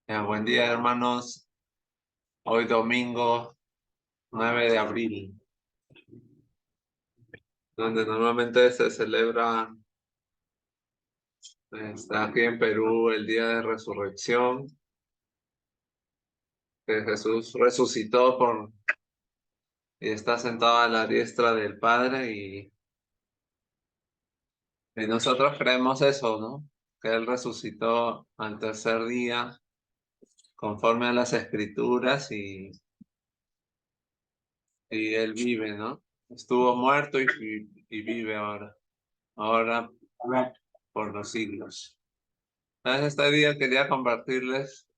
Buen día, hermanos. Hoy domingo 9 de abril, donde normalmente se celebra aquí en Perú el día de resurrección, que Jesús resucitó y está sentado a la diestra del Padre y nosotros creemos eso, ¿no? Que Él resucitó al tercer día conforme a las Escrituras y Él vive, ¿no? Estuvo muerto y vive ahora por los siglos. Este día quería compartirles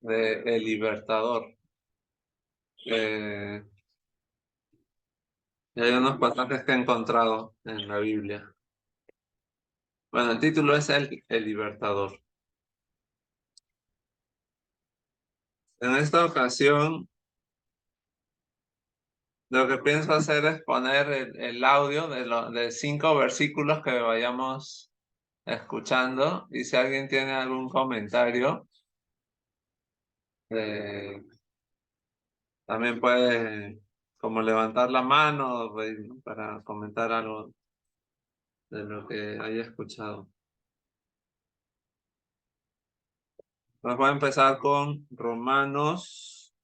de El Libertador. Y hay unos pasajes que he encontrado en la Biblia. Bueno, el título es El Libertador. En esta ocasión, lo que pienso hacer es poner el audio de 5 versículos que vayamos escuchando. Y si alguien tiene algún comentario, eh, también puede como levantar la mano para comentar algo de lo que haya escuchado. Pues voy a empezar con Romanos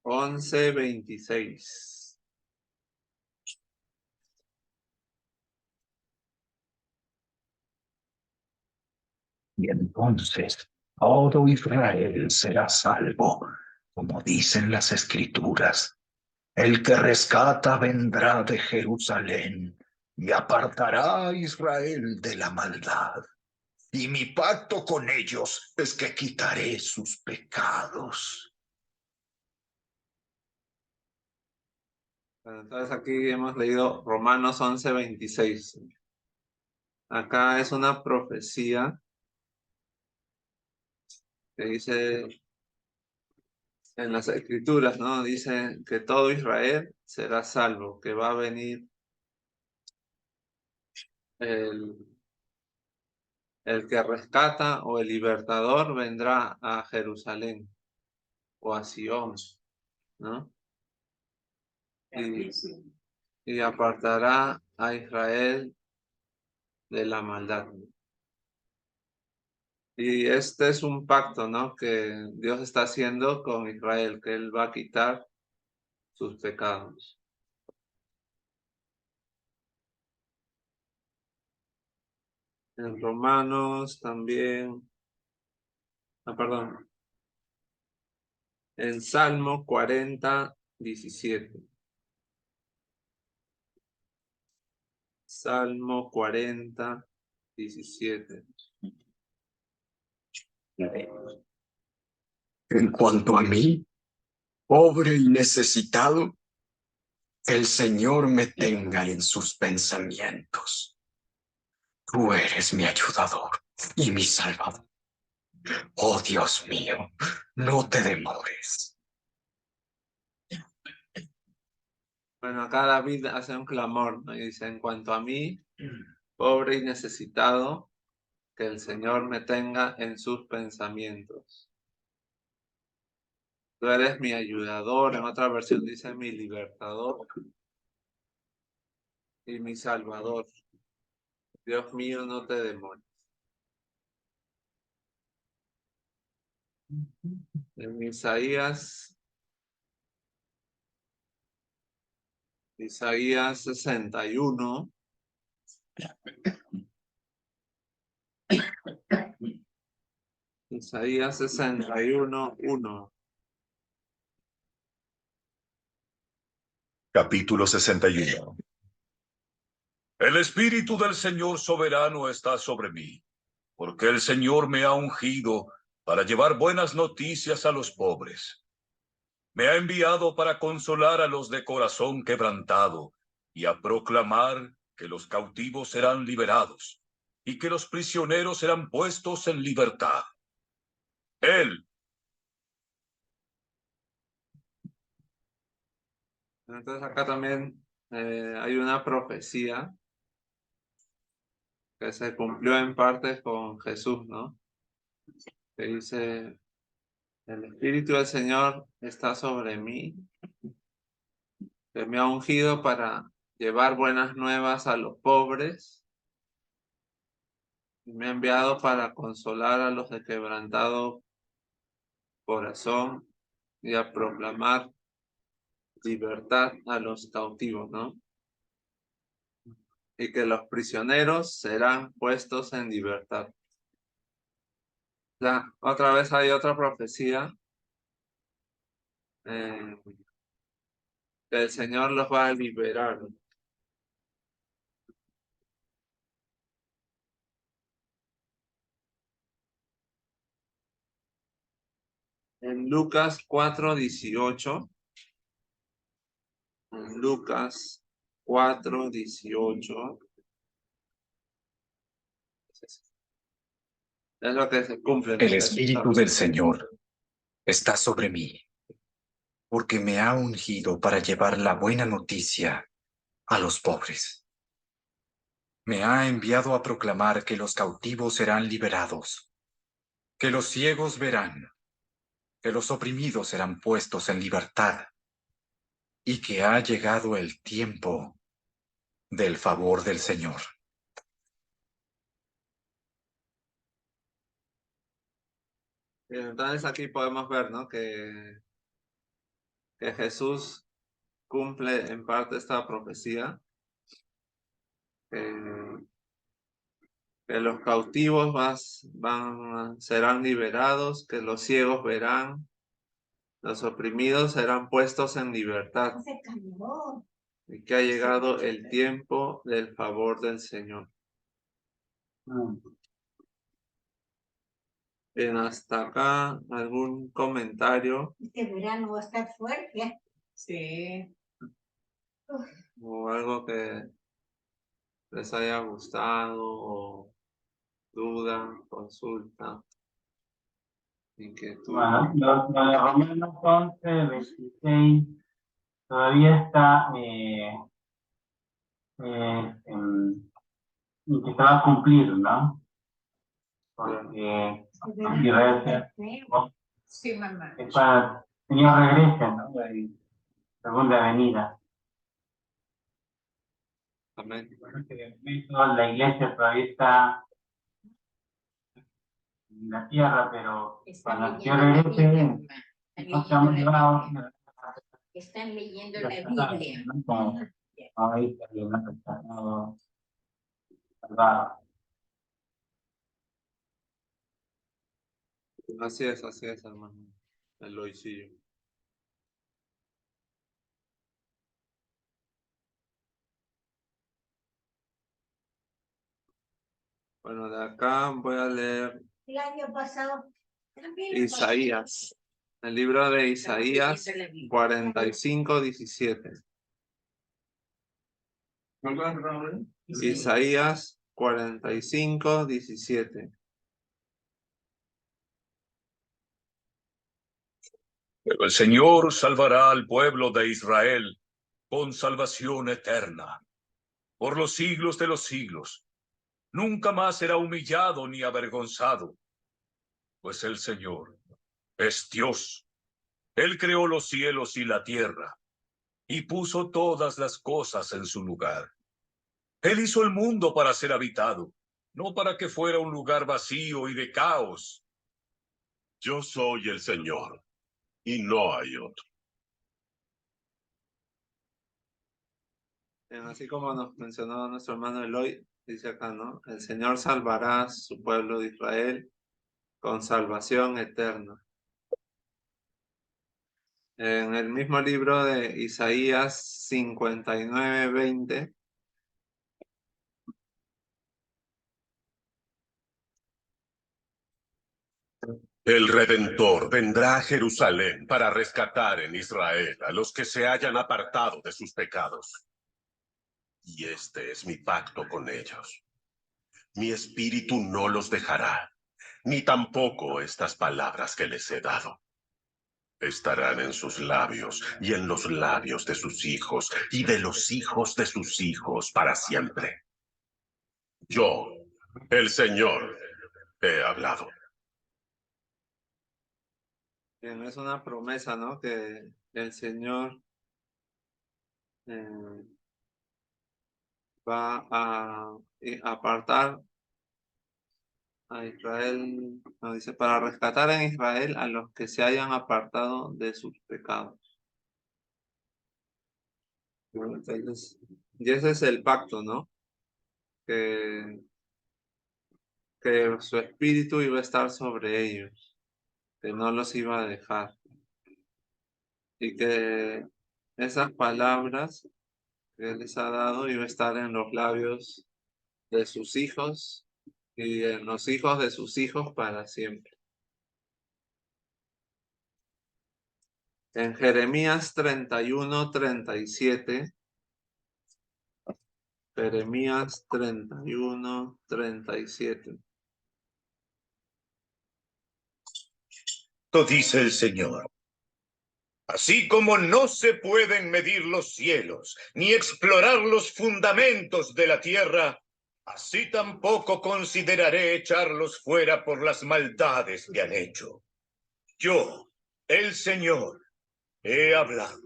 11:26. Y entonces todo Israel será salvo, como dicen las Escrituras. El que rescata vendrá de Jerusalén y apartará a Israel de la maldad. Y mi pacto con ellos es que quitaré sus pecados. Bueno, entonces aquí hemos leído Romanos 11:26. Acá es una profecía que dice en las Escrituras, ¿no? Dice que todo Israel será salvo, que va a venir el, el que rescata o el libertador vendrá a Jerusalén o a Sion, ¿no? Y, y apartará a Israel de la maldad. Y este es un pacto, ¿no? Que Dios está haciendo con Israel, que Él va a quitar sus pecados. En Romanos también, perdón, en Salmo 40:17. Salmo 40:17. En cuanto a mí, pobre y necesitado, el Señor me tenga en sus pensamientos. Tú eres mi ayudador y mi salvador. Oh Dios mío, no te demores. Bueno, acá David hace un clamor, ¿no? Y dice, en cuanto a mí, pobre y necesitado, que el Señor me tenga en sus pensamientos. Tú eres mi ayudador, en otra versión dice mi libertador y mi salvador. Dios mío, no te demores. En Isaías 61. Isaías 61:1. Capítulo 61. El Espíritu del Señor soberano está sobre mí, porque el Señor me ha ungido para llevar buenas noticias a los pobres. Me ha enviado para consolar a los de corazón quebrantado y a proclamar que los cautivos serán liberados y que los prisioneros serán puestos en libertad. Él. Entonces acá también hay una profecía que se cumplió en parte con Jesús, ¿no? que dice, el Espíritu del Señor está sobre mí, que me ha ungido para llevar buenas nuevas a los pobres, y me ha enviado para consolar a los de quebrantado corazón y a proclamar libertad a los cautivos, ¿no? Y que los prisioneros serán puestos en libertad. Ya, otra vez hay otra profecía que el Señor los va a liberar. En Lucas 4:18. En Lucas 4:18. Es lo que se cumple. El Espíritu del Señor está sobre mí, porque me ha ungido para llevar la buena noticia a los pobres. Me ha enviado a proclamar que los cautivos serán liberados, que los ciegos verán, que los oprimidos serán puestos en libertad, y que ha llegado el tiempo del favor del Señor. Entonces aquí podemos ver, ¿no? Que Jesús cumple en parte esta profecía. Que los cautivos serán liberados, que los ciegos verán, los oprimidos serán puestos en libertad. Y que ha llegado el tiempo del favor del Señor. Bien, hasta acá, ¿algún comentario? Este verano va a estar fuerte. Sí. O algo que les haya gustado, o duda, consulta, inquietud. Bueno, lo de Romanos 11, 26, todavía está que se va a cumplir, ¿no? Porque Israel Sí, mamá. es para el Señor regrese, ¿no? La segunda venida. Amén. La iglesia todavía está en la tierra, pero cuando el Señor regrese, no estamos llevados. Están leyendo la Biblia. Como ahí está bien, no está salvado. Así es, hermano. El loisillo. Bueno, de acá voy a leer El año pasado también. Isaías. El libro de Isaías 45:17. Isaías 45:17. Pero el Señor salvará al pueblo de Israel con salvación eterna, por los siglos de los siglos. Nunca más será humillado ni avergonzado, pues el Señor es Dios. Él creó los cielos y la tierra, y puso todas las cosas en su lugar. Él hizo el mundo para ser habitado, no para que fuera un lugar vacío y de caos. Yo soy el Señor, y no hay otro. Así como nos mencionó nuestro hermano Eloy, dice acá, ¿no? El Señor salvará a su pueblo de Israel con salvación eterna. En el mismo libro de Isaías 59:20. El Redentor vendrá a Jerusalén para rescatar en Israel a los que se hayan apartado de sus pecados. Y este es mi pacto con ellos. Mi espíritu no los dejará, ni tampoco estas palabras que les he dado. Estarán en sus labios y en los labios de sus hijos y de los hijos de sus hijos para siempre. Yo, el Señor, he hablado. Bien, es una promesa, ¿no? Que el Señor va a apartar a Israel, no, dice, para rescatar en Israel a los que se hayan apartado de sus pecados. Bueno, entonces, y ese es el pacto, ¿no? Que su espíritu iba a estar sobre ellos, que no los iba a dejar. Y que esas palabras que Él les ha dado iba a estar en los labios de sus hijos y en los hijos de sus hijos para siempre. En Jeremías 31:37, Jeremías 31:37. Esto dice el Señor. Así como no se pueden medir los cielos, ni explorar los fundamentos de la tierra, así tampoco consideraré echarlos fuera por las maldades que han hecho. Yo, el Señor, he hablado.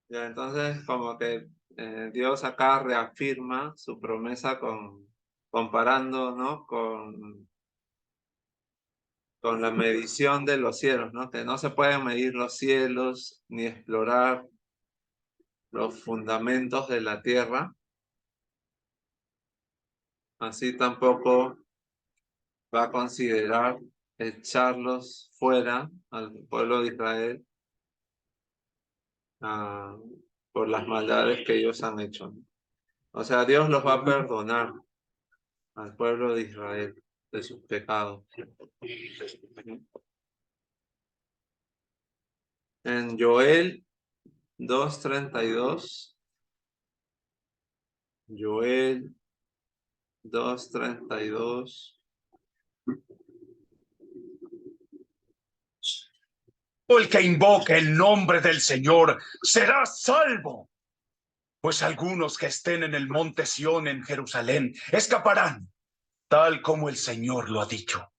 Ya, entonces, como que Dios acá reafirma su promesa comparando, ¿no? Con la medición de los cielos, ¿no? Que no se pueden medir los cielos ni explorar los fundamentos de la tierra. Así tampoco va a considerar echarlos fuera al pueblo de Israel por las maldades que ellos han hecho, ¿no? O sea, Dios los va a perdonar al pueblo de Israel de sus pecados. En Joel 2:32, Joel 2:32. El que invoque el nombre del Señor será salvo. Pues algunos que estén en el monte Sión en Jerusalén escaparán, tal como el Señor lo ha dicho.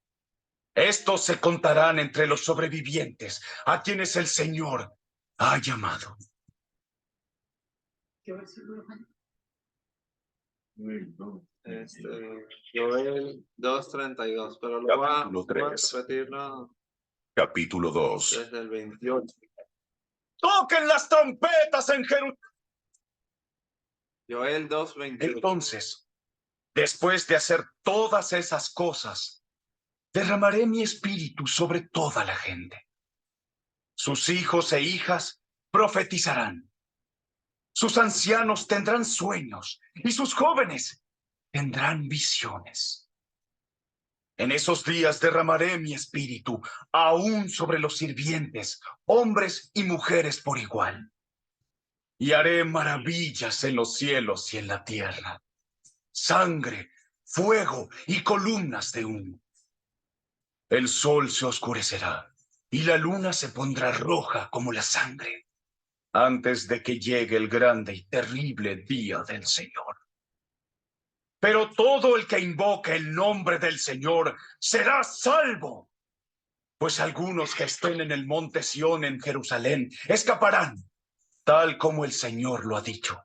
Estos se contarán entre los sobrevivientes, a quienes el Señor ha llamado. ¿Qué versículo? Joel 2:32, pero lo va a Capítulo 3. repetirlo Capítulo 2. desde el 28. ¡Toquen las trompetas en Jerusalén! Joel 2:28. Entonces, después de hacer todas esas cosas, derramaré mi espíritu sobre toda la gente. Sus hijos e hijas profetizarán. Sus ancianos tendrán sueños y sus jóvenes tendrán visiones. En esos días derramaré mi espíritu aún sobre los sirvientes, hombres y mujeres por igual. Y haré maravillas en los cielos y en la tierra. Sangre, fuego y columnas de humo. El sol se oscurecerá y la luna se pondrá roja como la sangre, antes de que llegue el grande y terrible día del Señor. Pero todo el que invoque el nombre del Señor será salvo. Pues algunos que estén en el monte Sión en Jerusalén escaparán, tal como el Señor lo ha dicho.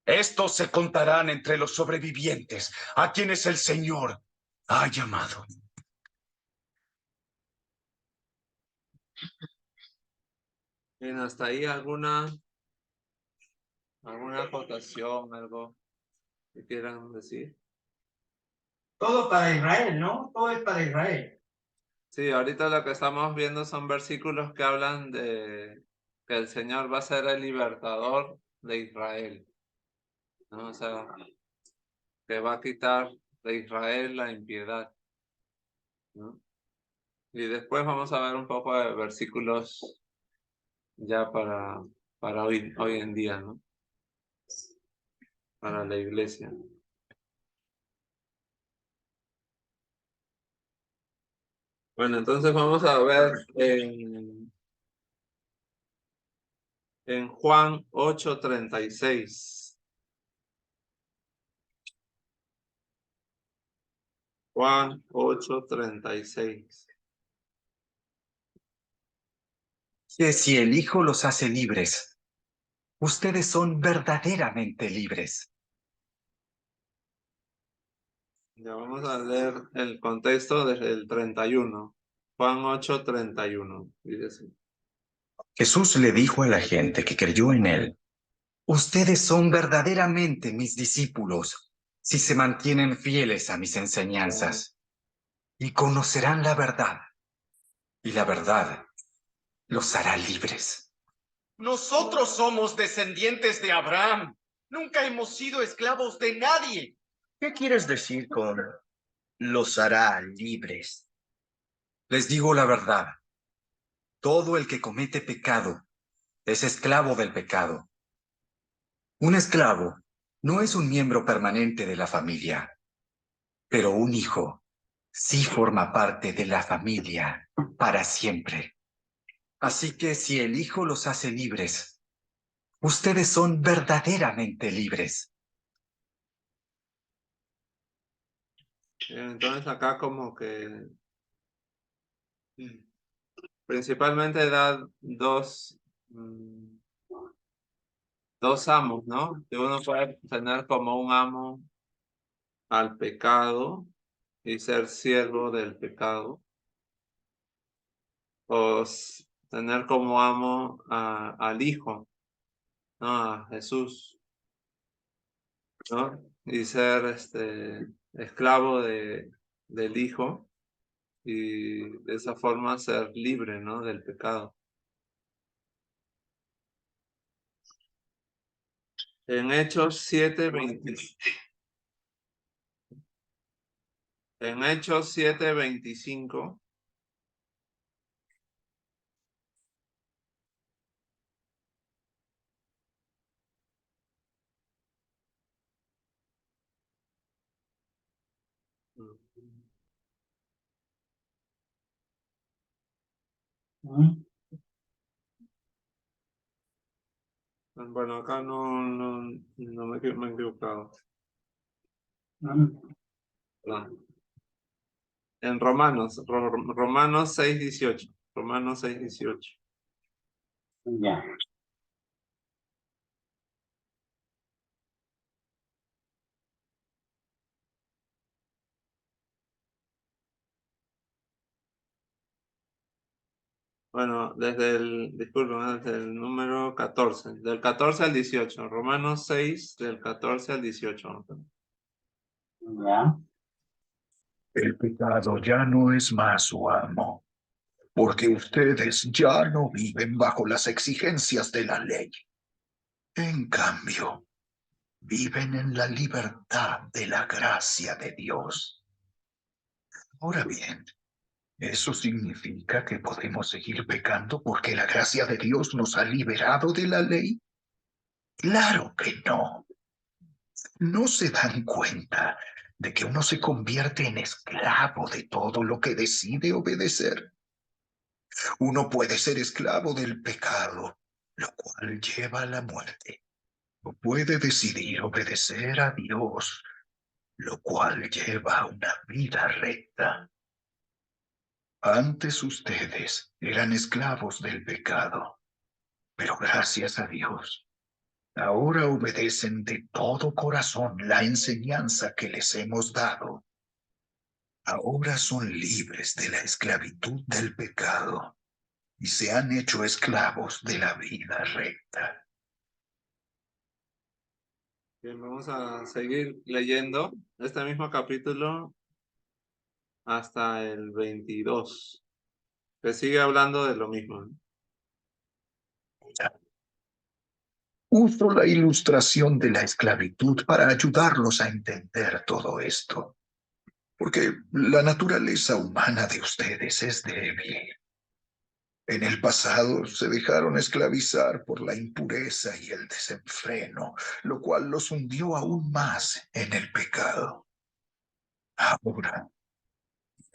Estos se contarán entre los sobrevivientes, a quienes el Señor ha llamado. Bien, hasta ahí alguna acotación, algo que quieran decir. Todo para Israel, ¿no? Todo es para Israel. Sí, ahorita lo que estamos viendo son versículos que hablan de que el Señor va a ser el libertador de Israel, ¿no? O sea, que va a quitar de Israel la impiedad, ¿no? Y después vamos a ver un poco de versículos ya para hoy en día, ¿no? Para la iglesia. Bueno, entonces vamos a ver en Juan 8:36. Juan 8:36. Que si el Hijo los hace libres, ustedes son verdaderamente libres. Ya vamos a leer el contexto desde el 31. Juan 8:31. Dice así. Jesús le dijo a la gente que creyó en él: ustedes son verdaderamente mis discípulos si se mantienen fieles a mis enseñanzas, y conocerán la verdad, y la verdad los hará libres. Nosotros somos descendientes de Abraham. Nunca hemos sido esclavos de nadie. ¿Qué quieres decir con los hará libres? Les digo la verdad. Todo el que comete pecado es esclavo del pecado. Un esclavo no es un miembro permanente de la familia, pero un hijo sí forma parte de la familia para siempre. Así que si el Hijo los hace libres, ustedes son verdaderamente libres. Entonces acá como que principalmente da dos amos, ¿no? Que uno puede tener como un amo al pecado y ser siervo del pecado, o tener como amo al Hijo, ¿no? A Jesús, ¿no? Y ser esclavo del Hijo y de esa forma ser libre, ¿no? Del pecado. En Hechos 7:25. En Hechos 7:25. Bueno, acá no me he equivocado. Perdón. En Romanos 6:18. Romanos 6:18. Ya. Bueno, disculpen, desde el número 14, del 14 al 18, Romanos 6, del 14 al 18. Ya. El pecado ya no es más su amo, porque ustedes ya no viven bajo las exigencias de la ley. En cambio, viven en la libertad de la gracia de Dios. Ahora bien, ¿eso significa que podemos seguir pecando porque la gracia de Dios nos ha liberado de la ley? Claro que no. ¿No se dan cuenta de que uno se convierte en esclavo de todo lo que decide obedecer? Uno puede ser esclavo del pecado, lo cual lleva a la muerte. O puede decidir obedecer a Dios, lo cual lleva a una vida recta. Antes ustedes eran esclavos del pecado, pero gracias a Dios, ahora obedecen de todo corazón la enseñanza que les hemos dado. Ahora son libres de la esclavitud del pecado y se han hecho esclavos de la vida recta. Bien, vamos a seguir leyendo este mismo capítulo hasta el 22, que sigue hablando de lo mismo, ¿no? Uso la ilustración de la esclavitud para ayudarlos a entender todo esto, porque la naturaleza humana de ustedes es débil. En el pasado se dejaron esclavizar por la impureza y el desenfreno, lo cual los hundió aún más en el pecado. Ahora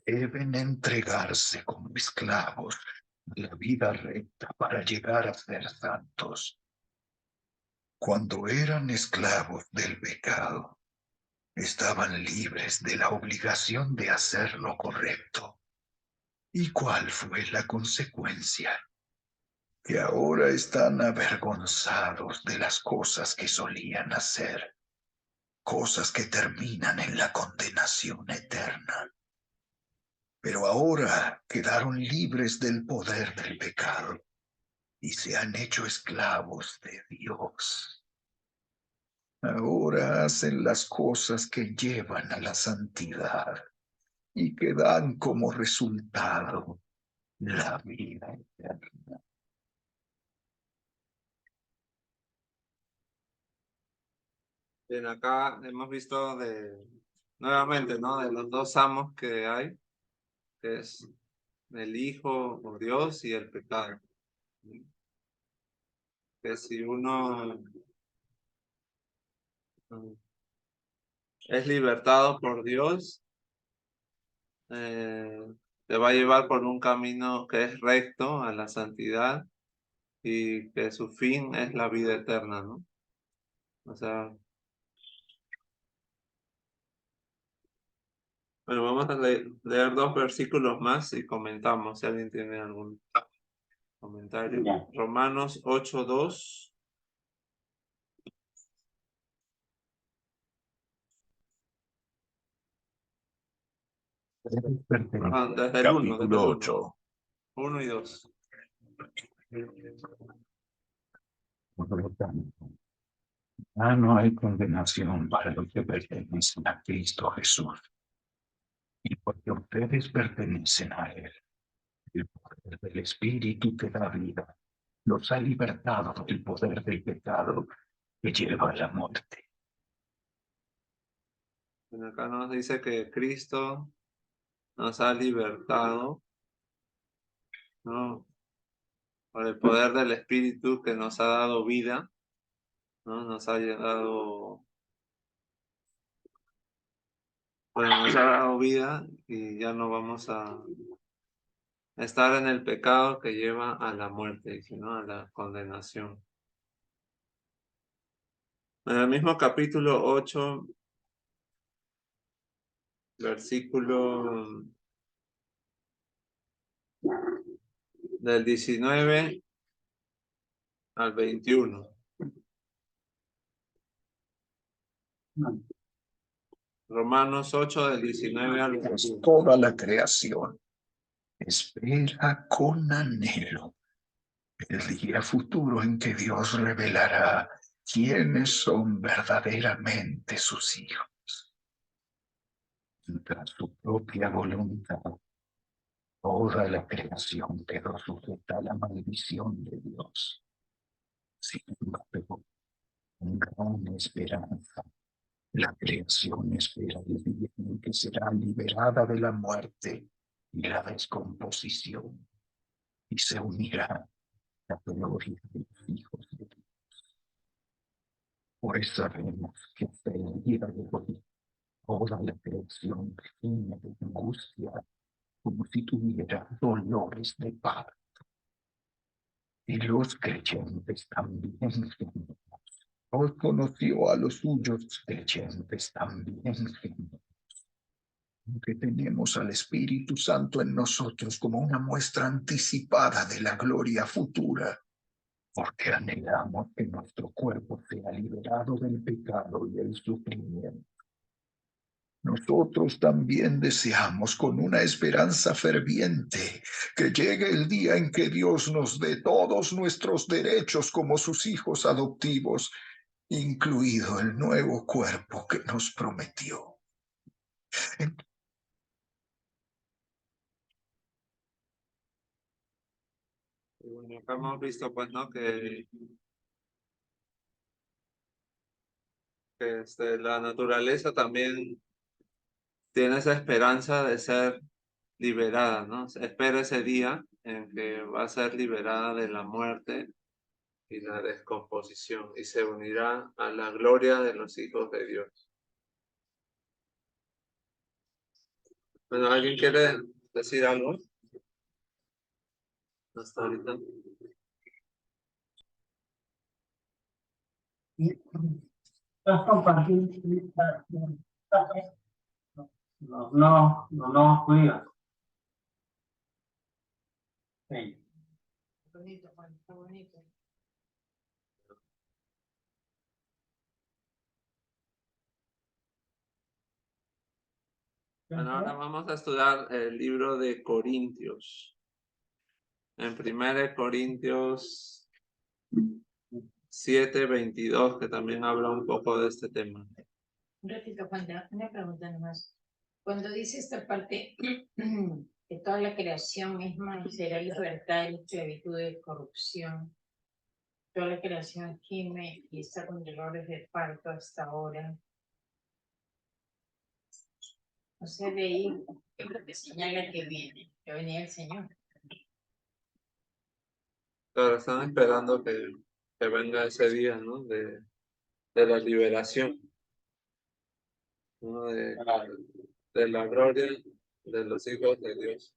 deben entregarse como esclavos a la vida recta para llegar a ser santos. Cuando eran esclavos del pecado, estaban libres de la obligación de hacer lo correcto. ¿Y cuál fue la consecuencia? Que ahora están avergonzados de las cosas que solían hacer, cosas que terminan en la condenación eterna. Pero ahora quedaron libres del poder del pecado y se han hecho esclavos de Dios. Ahora hacen las cosas que llevan a la santidad y que dan como resultado la vida eterna. Bien, acá hemos visto nuevamente, ¿no? De los dos amos que hay, que es el Hijo o Dios y el pecado. Que si uno es libertado por Dios, te va a llevar por un camino que es recto a la santidad y que su fin es la vida eterna, ¿no? O sea, bueno, vamos a leer 2 versículos más y comentamos si alguien tiene algún comentario. Ya. Romanos 8:2. Desde el 1, desde el Capítulo 1. 8. 1 y 2. Por lo tanto, ya no hay condenación para los que pertenecen a Cristo Jesús. Y porque ustedes pertenecen a Él, el poder del Espíritu que da vida los ha libertado del poder del pecado que lleva a la muerte. Bueno, acá nos dice que Cristo nos ha libertado, ¿no? Por el poder del Espíritu que nos ha dado vida, ¿no? Nos ha dado vida y ya no vamos a estar en el pecado que lleva a la muerte, ¿no? A la condenación. En el mismo capítulo 8, versículo del 19 al 21. Romanos 8 del 19 al 21. Toda la creación espera con anhelo el día futuro en que Dios revelará quiénes son verdaderamente sus hijos. Tras su propia voluntad, toda la creación quedó sujeta a la maldición de Dios. Sin embargo, con gran esperanza, la creación espera el día en que será liberada de la muerte y la descomposición y se unirá a la gloria de los hijos de Dios. Pues sabemos que hasta el día de hoy toda la creación gime de angustia como si tuviera dolores de parto. Y los creyentes también gemimos. Dios conoció a los suyos creyentes también gemimos. Que tenemos al Espíritu Santo en nosotros como una muestra anticipada de la gloria futura, porque anhelamos que nuestro cuerpo sea liberado del pecado y el sufrimiento. Nosotros también deseamos con una esperanza ferviente que llegue el día en que Dios nos dé todos nuestros derechos como sus hijos adoptivos, incluido el nuevo cuerpo que nos prometió. Y bueno, acá hemos visto pues, ¿no? Que la naturaleza también tiene esa esperanza de ser liberada, ¿no? Se espera ese día en que va a ser liberada de la muerte y la descomposición y se unirá a la gloria de los hijos de Dios. Bueno, ¿alguien quiere decir algo? Hasta ahorita. ¿Puedes compartir? los nuevos judíos. Sí. Bonito, Juan, está bonito. Bueno, ahora vamos a estudiar el libro de Corintios. En 1 Corintios 7:22, que también habla un poco de este tema. Un ratito, Juan, una pregunta nomás. Cuando dice esta parte que toda la creación misma será libertad y esclavitud de corrupción, toda la creación gime y está con dolores de parto hasta ahora. O sea, de ahí yo creo que señala que viene, que venía el Señor. Claro, están esperando que venga ese día, ¿no? De la liberación, ¿no? De la gloria de los hijos de Dios.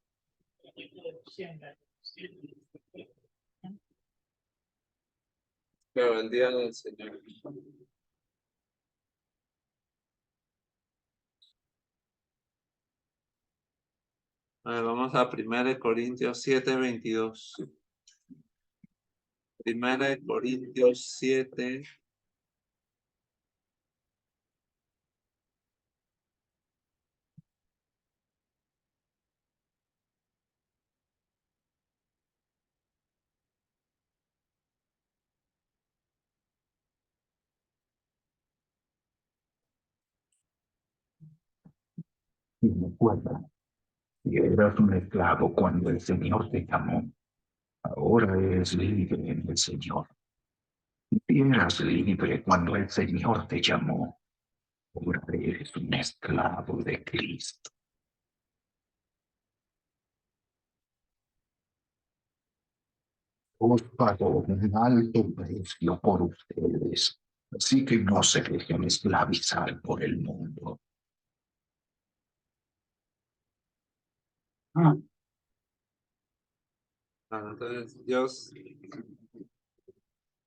Pero el día del Señor. A ver, vamos a 1 Corintios 7:22. 1 Corintios 7. Y recuerda, si eras un esclavo cuando el Señor te llamó, ahora eres libre en el Señor. Si eras libre cuando el Señor te llamó, ahora eres un esclavo de Cristo. Os pagó un alto precio por ustedes, así que no se dejen esclavizar por el mundo. Entonces, Dios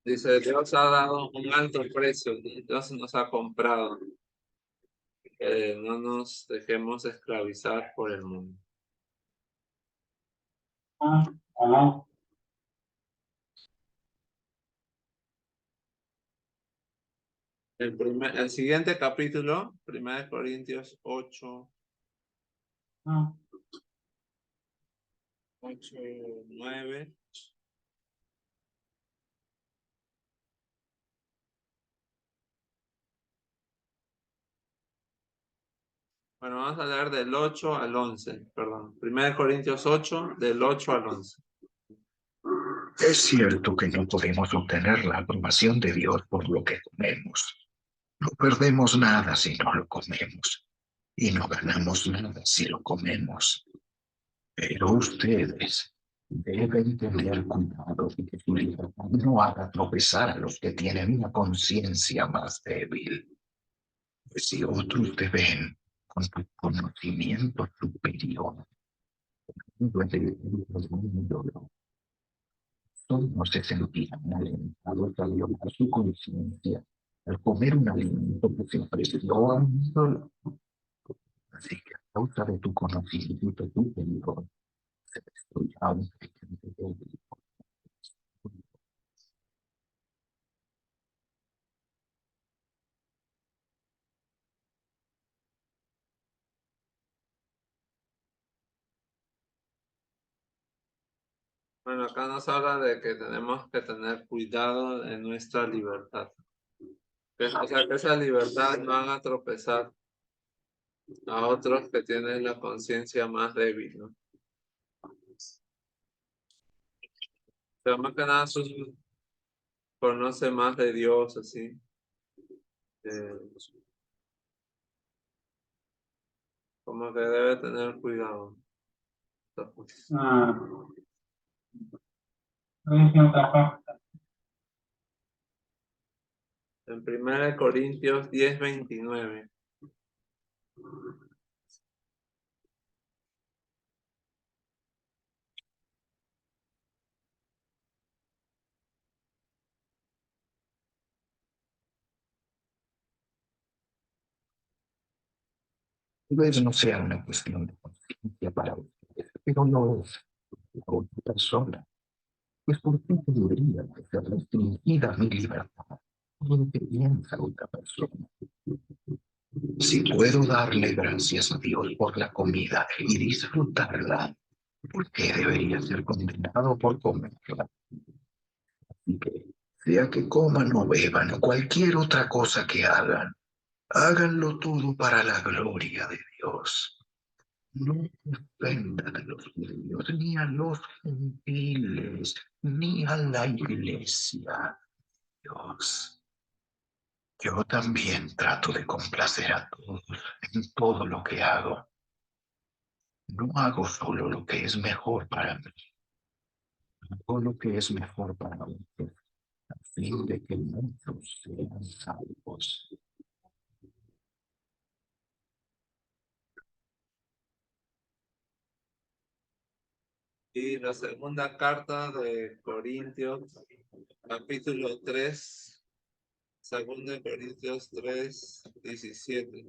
dice, Dios ha dado un alto precio, Dios nos ha comprado. Que no nos dejemos esclavizar por el mundo. Amén. El siguiente capítulo, 1 Corintios 8, 9. Bueno, vamos a leer del 8 al 11, perdón. 1 Corintios 8, del 8 al 11. Es cierto que no podemos obtener la aprobación de Dios por lo que comemos. No perdemos nada si no lo comemos, y no ganamos nada si lo comemos. Pero ustedes deben tener cuidado de que su libertad no haga tropezar a los que tienen una conciencia más débil. Pues si otros te ven con tu conocimiento superior, no se sentirán alentados a violar su conciencia al comer un alimento que se ofreció a un ídolo. Así que a causa de tu conocimiento superior, se destruirá un creyente débil. Bueno, acá nos habla de que tenemos que tener cuidado de nuestra libertad. O sea, que esa libertad no haga tropezar a otros que tienen la conciencia más débil, ¿no? Pero más que nada, conoce más de Dios, así. Eh, como que debe tener cuidado. En 1 Corintios 10:29. Tal vez no sea una cuestión de conciencia para ustedes, pero no es para otra persona. Pues ¿por qué tendría que ser restringida mi libertad por lo que piensa otra persona? Si puedo darle gracias a Dios por la comida y disfrutarla, ¿por qué debería ser condenado por comerla? Así que, sea que coman o beban o cualquier otra cosa que hagan, háganlo todo para la gloria de Dios. No ofendan a los judíos, ni a los gentiles, ni a la iglesia. Dios, yo también trato de complacer a todos en todo lo que hago. No hago solo lo que es mejor para mí, hago lo que es mejor para ustedes, a fin de que muchos sean salvos. Y la segunda carta de Corintios, capítulo 3, segunda de Corintios 3, 17.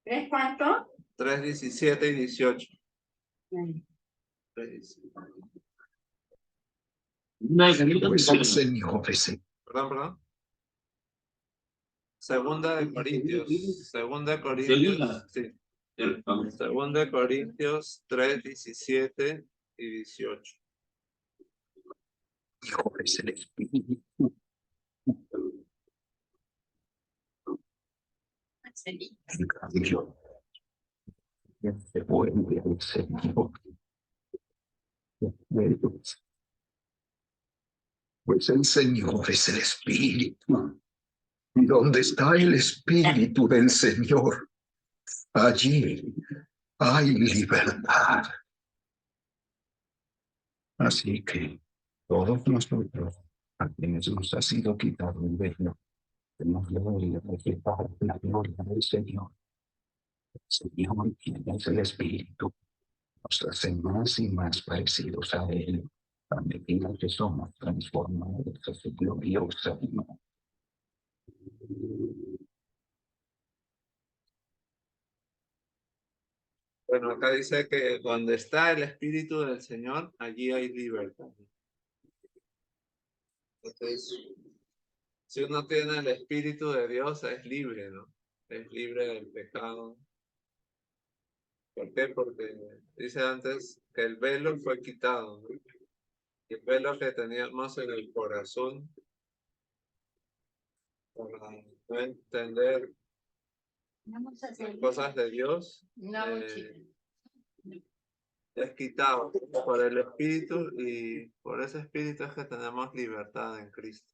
¿Tres cuánto? 3, 17 y 18. 3, 17. Pues el Señor es el Perdón. Segunda de Corintios. Segunda de Corintios. Sí. Segunda de Corintios 3, 17 y 18. Hijo, es el Espíritu. En cambio, quien se vuelve al Señor, pues el Señor es el Espíritu. Y donde está el Espíritu del Señor, allí hay libertad. Así que todos nosotros, a quienes nos ha sido quitado el velo, tenemos la gloria de reflejar la gloria del Señor. El Señor, quien es el Espíritu, nos hace más y más parecidos a Él, a medida que somos transformados a su gloriosa imagen. Bueno, acá dice que donde está el Espíritu del Señor, allí hay libertad. Entonces, si uno tiene el Espíritu de Dios, es libre, ¿no? Es libre del pecado. ¿Por qué? Porque dice antes que el velo fue quitado, ¿no? El velo que teníamos en el corazón para no entender Vamos a las hacer cosas de Dios, No, es quitado por el Espíritu, y por ese Espíritu es que tenemos libertad en Cristo.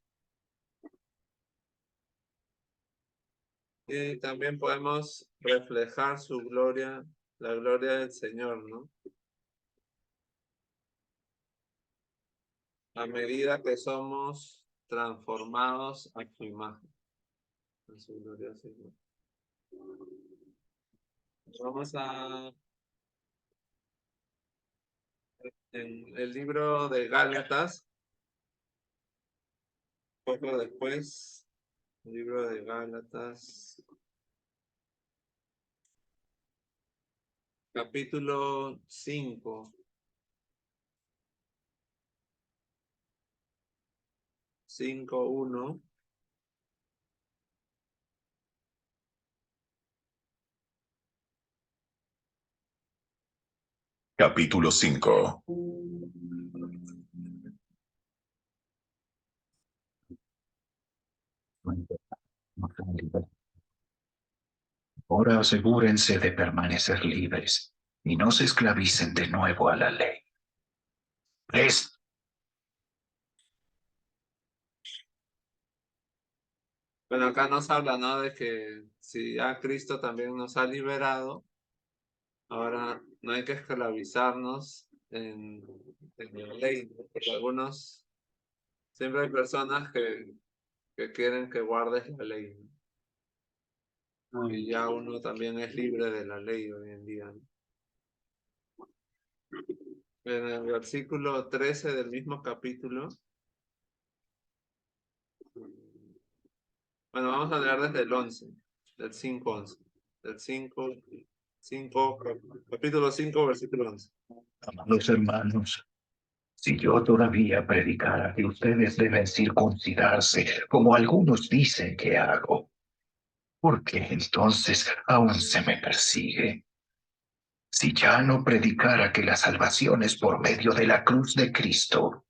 Y también podemos reflejar su gloria, la gloria del Señor, ¿no? A medida que somos transformados a su imagen. A su gloriosa imagen. Vamos a... En el libro de Gálatas, poco después, el libro de Gálatas, capítulo 5. 5:1. Capítulo 5. Ahora asegúrense de permanecer libres y no se esclavicen de nuevo a la ley. Bueno, acá nos habla, ¿no? De que si ya Cristo también nos ha liberado, ahora no hay que esclavizarnos en la ley, ¿no? Porque algunos, siempre hay personas que quieren que guardes la ley, ¿no? Y ya uno también es libre de la ley hoy en día, ¿no? En el versículo 13 del mismo capítulo, Bueno, vamos a leer desde el 11, del 5:11. Del 5, capítulo 5, versículo 11. Amados hermanos, si yo todavía predicara que ustedes deben circuncidarse, como algunos dicen que hago, ¿por qué entonces aún se me persigue? Si ya no predicara que la salvación es por medio de la cruz de Cristo,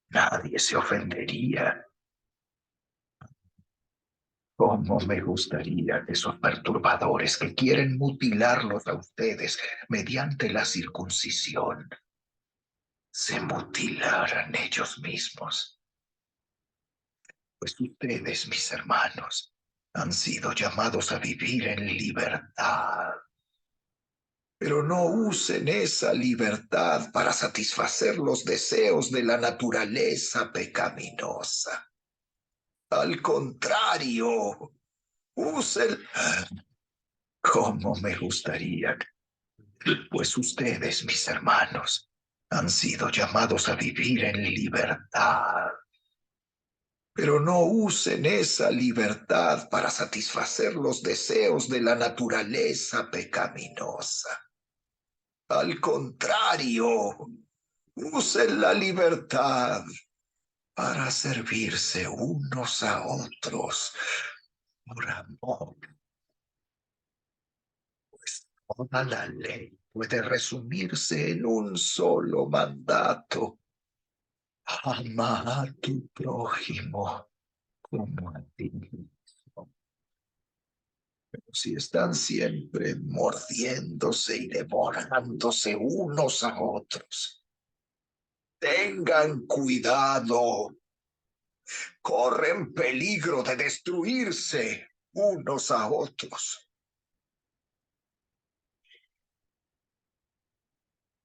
nadie se ofendería. ¿Cómo me gustaría que esos perturbadores que quieren mutilarlos a ustedes mediante la circuncisión se mutilaran ellos mismos? Pues ustedes, mis hermanos, han sido llamados a vivir en libertad. Pero no usen esa libertad para satisfacer los deseos de la naturaleza pecaminosa. Al contrario, usen... ¿Cómo me gustaría? Pues ustedes, mis hermanos, han sido llamados a vivir en libertad. Pero no usen esa libertad para satisfacer los deseos de la naturaleza pecaminosa. Al contrario, usen la libertad para servirse unos a otros por amor. Pues toda la ley puede resumirse en un solo mandato. Ama a tu prójimo como a ti mismo. Pero si están siempre mordiéndose y devorándose unos a otros, tengan cuidado. Corren peligro de destruirse unos a otros.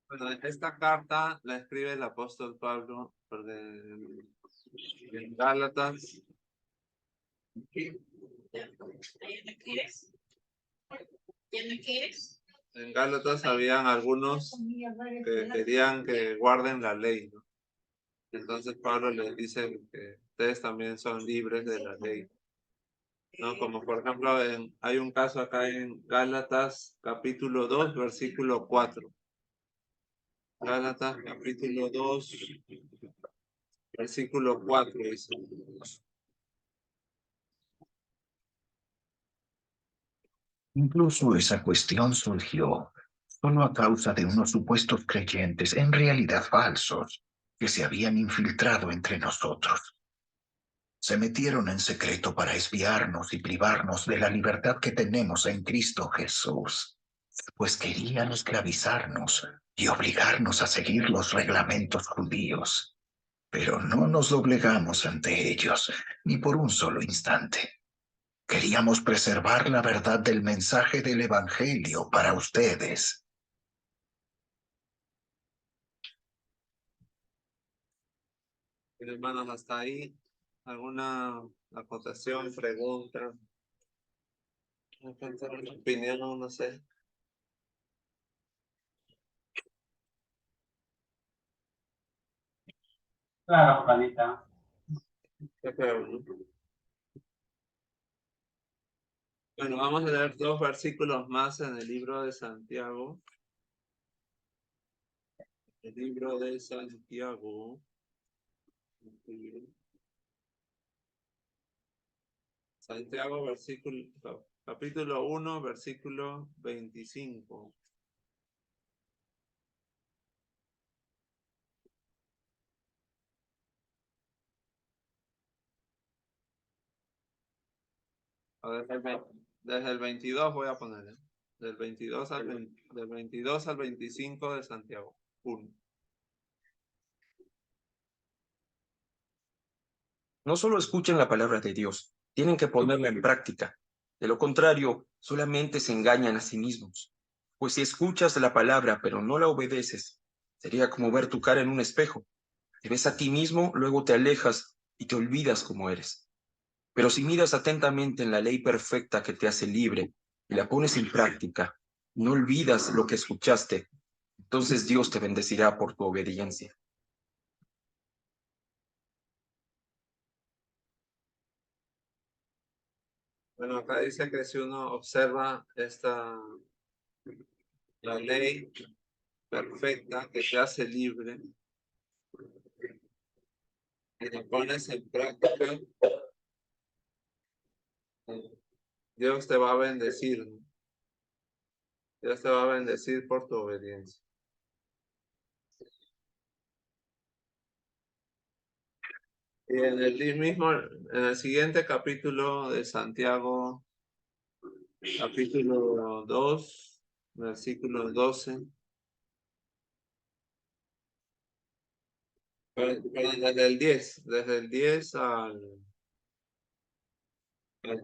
Bueno, esta carta la escribe el apóstol Pablo en Gálatas. En Gálatas habían algunos que querían que guarden la ley, ¿no? Entonces Pablo les dice que ustedes también son libres de la ley, ¿no? Como por ejemplo, hay un caso acá en Gálatas capítulo 2, versículo 4. Gálatas capítulo 2, versículo 4 dice. Incluso esa cuestión surgió solo a causa de unos supuestos creyentes, en realidad falsos, que se habían infiltrado entre nosotros. Se metieron en secreto para espiarnos y privarnos de la libertad que tenemos en Cristo Jesús, pues querían esclavizarnos y obligarnos a seguir los reglamentos judíos. Pero no nos doblegamos ante ellos, ni por un solo instante. Queríamos preservar la verdad del mensaje del Evangelio para ustedes. Hermanos, hasta ahí, ¿alguna acotación, pregunta? Opinión, no sé. Claro, Juanita. Qué feo, ¿no? Bueno, vamos a leer 2 versículos más en el libro de Santiago. El libro de Santiago. Santiago, capítulo 1, versículo 25. Desde el 22 voy a poner, ¿eh? Del 22 al 25 de Santiago. 1. No solo escuchen la palabra de Dios, tienen que ponerla en práctica. De lo contrario, solamente se engañan a sí mismos. Pues si escuchas la palabra pero no la obedeces, sería como ver tu cara en un espejo. Te ves a ti mismo, luego te alejas y te olvidas cómo eres. Pero si miras atentamente en la ley perfecta que te hace libre y la pones en práctica, no olvidas lo que escuchaste, entonces Dios te bendecirá por tu obediencia. Bueno, acá dice que si uno observa la ley perfecta que te hace libre y la pones en práctica, Dios te va a bendecir, ¿no? Dios te va a bendecir por tu obediencia. Y en el siguiente capítulo de Santiago, capítulo 2, versículo 12. Desde el 10 al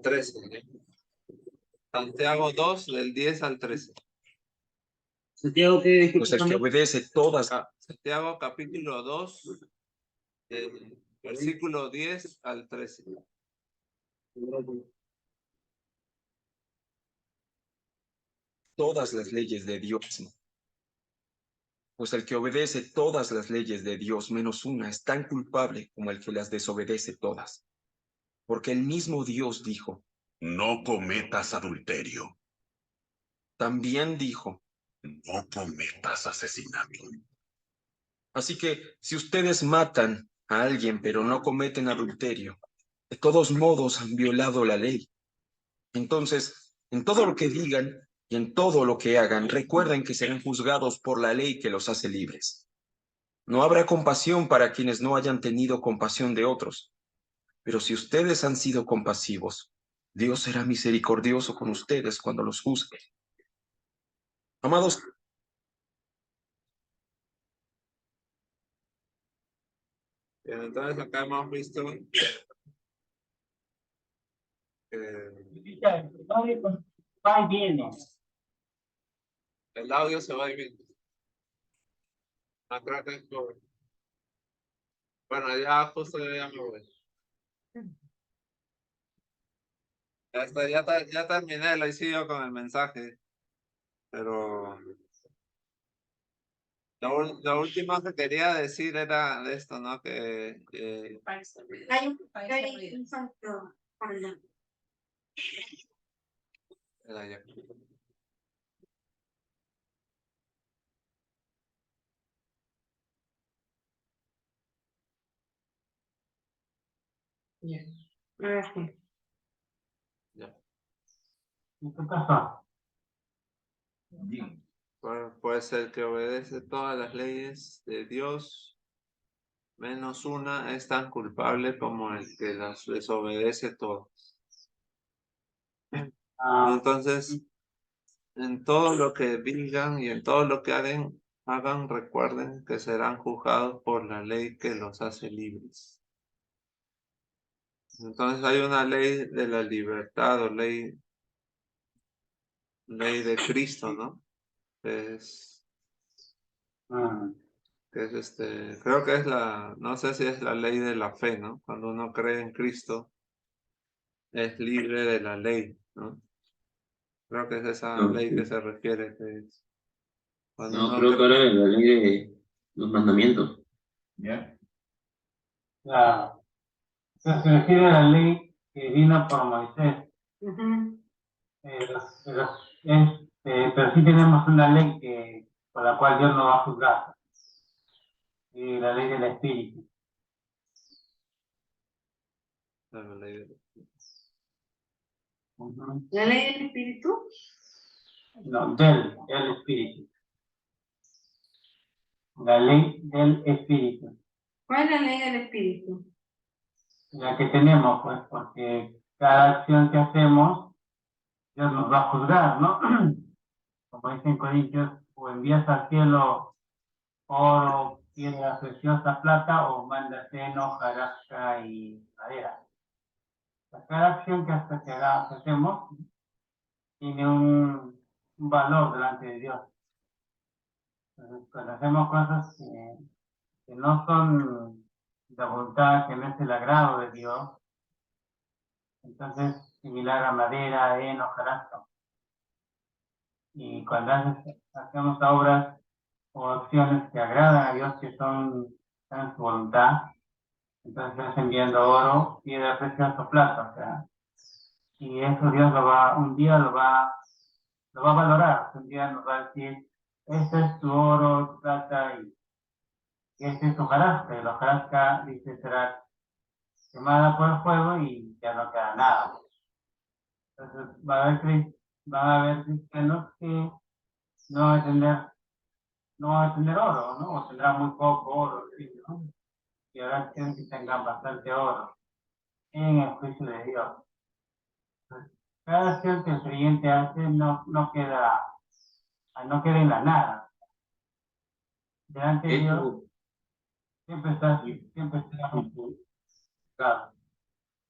13. ¿No? Santiago 2, del 10 al 13. Santiago, ¿qué? Pues el que obedece todas, Santiago capítulo 2, del versículo 10 al 13. todas las leyes de Dios. Pues el que obedece todas las leyes de Dios menos una es tan culpable como el que las desobedece todas. Porque el mismo Dios dijo, No cometas adulterio. también dijo, No cometas asesinato. así que si ustedes matan a alguien pero no cometen adulterio, de todos modos han violado la ley. Entonces, en todo lo que digan y en todo lo que hagan, recuerden que serán juzgados por la ley que los hace libres. No habrá compasión para quienes no hayan tenido compasión de otros. Pero si ustedes han sido compasivos, Dios será misericordioso con ustedes cuando los juzgue. Amados, Bien, entonces acá hemos visto Va y viene. el audio se va a ir. Acá tengo. Bueno, ya justo ya me voy. Ya terminé, lo hice yo con el mensaje. Pero lo último que quería decir era de esto, ¿no? Que Hay un santo para era ya. Ya. ¿Y qué pasó? Pues el que obedece todas las leyes de Dios, menos una, es tan culpable como el que las desobedece todas. Entonces, en todo lo que digan y en todo lo que hagan, recuerden que serán juzgados por la ley que los hace libres. Entonces hay una ley de la libertad o ley de Cristo, ¿no? Creo que es no sé si es la ley de la fe, ¿no? Cuando uno cree en Cristo, es libre de la ley, ¿no? Creo que es esa ley que se refiere, que es cuando No, uno creo que ahora es la ley de los mandamientos. Claro. Se refiere a la ley que vino por Moisés. Pero sí tenemos una ley por la cual Dios nos va a juzgar. Y la ley del Espíritu. la ley de- ¿La ley del espíritu? No, el Espíritu. La ley del Espíritu. ¿Cuál es la ley del espíritu? La que tenemos, pues, porque cada acción que hacemos, Dios nos va a juzgar, ¿no? Como dice en Corintios, o envías al cielo oro, piedra preciosa, plata, o mandas heno, hojarasca y madera. Cada acción que hacemos tiene un valor delante de Dios. Entonces, cuando hacemos cosas que no son la voluntad, que no es el agrado de Dios, entonces similar a madera, heno, hojarasca. Y cuando hacemos obras o acciones que agradan a Dios, que están en su voluntad, entonces estás enviando oro, piedra preciosa, plata, o sea, Y eso Dios un día lo va a valorar, un día nos va a decir, este es tu oro, tu plata y este es tu hojarasca, y la hojarasca dice será quemada por el fuego y ya no queda nada. Entonces van a haber cristianos que no van a tener oro, ¿no? O tendrán muy poco oro, ¿sí? ¿no? Y habrá quienes que tengan bastante oro en el juicio de Dios. Entonces, cada acción que el creyente hace no queda en la nada. Delante de Dios siempre está claro.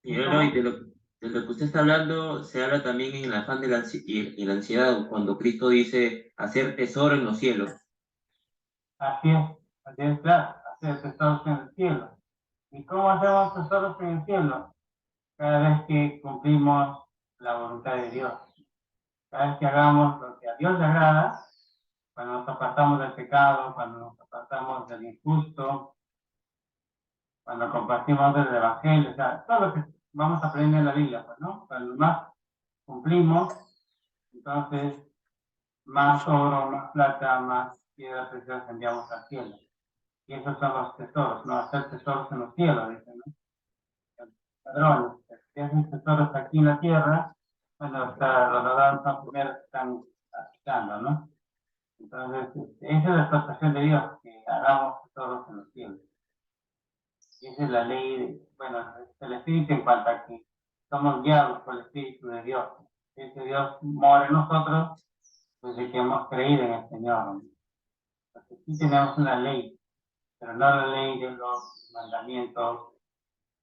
Señor Eloy, de lo que usted está hablando, se habla también en el afán de y la ansiedad, cuando Cristo dice hacer tesoro en los cielos. Así es, claro, hacer tesoros en el cielo. ¿Y cómo hacemos tesoros en el cielo? Cada vez que cumplimos la voluntad de Dios. Cada vez que hagamos lo que a Dios le agrada, cuando nos apartamos del pecado, cuando nos apartamos del injusto, cuando compartimos del Evangelio, o sea, todo lo que vamos a aprender en la Biblia, pues, ¿no? Cuando más cumplimos, entonces más oro, más plata, más piedras preciosas enviamos al cielo. Y esos son los tesoros, no hacer tesoros en los cielos, dicen, ¿no? Ladrones, que hacen tesoros aquí en la tierra, bueno, los ladrones son primeros que están asustando, ¿no? Entonces, esa es la exaltación de Dios, que hagamos tesoros en los cielos. Y esa es la ley, el Espíritu en cuanto a que somos guiados por el Espíritu de Dios. Ese Dios mora en nosotros desde que hemos creído en el Señor, ¿no? Porque aquí tenemos una ley, pero no la ley de los mandamientos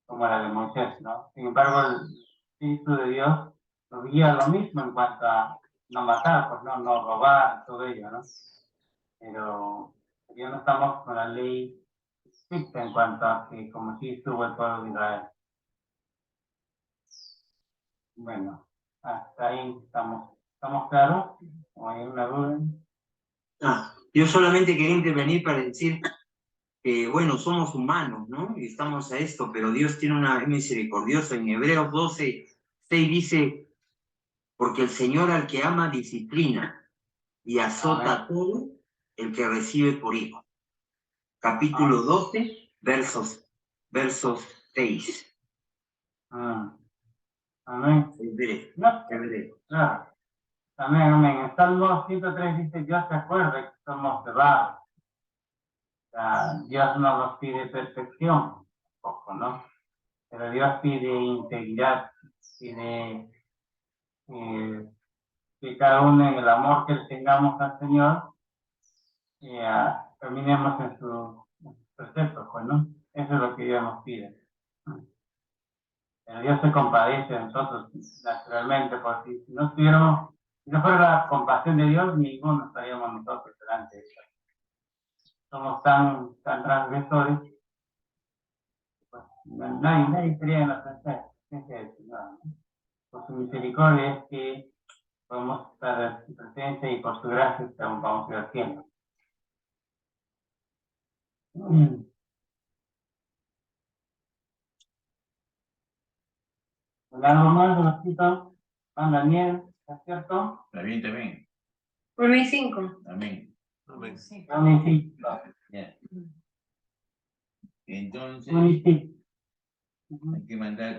como la de Moisés, ¿no? Sin embargo, el Espíritu de Dios nos guía a lo mismo en cuanto a no matar, pues no robar, todo ello, ¿no? Pero ya no estamos con la ley estricta en cuanto a que como si estuvo el pueblo de Israel. Bueno, hasta ahí estamos claros, o hay una duda. Yo solamente quería intervenir para decir que, bueno, somos humanos, ¿no? Y estamos a esto, pero Dios tiene es misericordioso. En Hebreos 12:6 dice, porque el Señor al que ama disciplina y azota a todo el que recibe por hijo. Capítulo 12, versos 6. Amén. Hebreo. Claro. Amén. El Salmo 103 dice, Dios se acuerda que somos cebados. Dios no nos pide perfección, poco, ¿no? Pero Dios pide integridad, pide que cada uno en el amor que le tengamos al Señor, terminemos en sus preceptos, pues, ¿no? Eso es lo que Dios nos pide. Pero Dios se compadece de nosotros naturalmente, porque si no fuera la compasión de Dios, ninguno estaríamos nosotros delante de Dios. Somos tan transgresores, pues nadie estaría en la presencia del Señor, ¿no? Por su misericordia es que podemos estar en su presencia y por su gracia es que aún vamos a ir al cielo. ¿Algo más de los citos? Juan Daniel, ¿es cierto? También. 1 y 5. Amén. Amén. 1 y 5. Ya. Entonces, 1 y 5. hay que mandar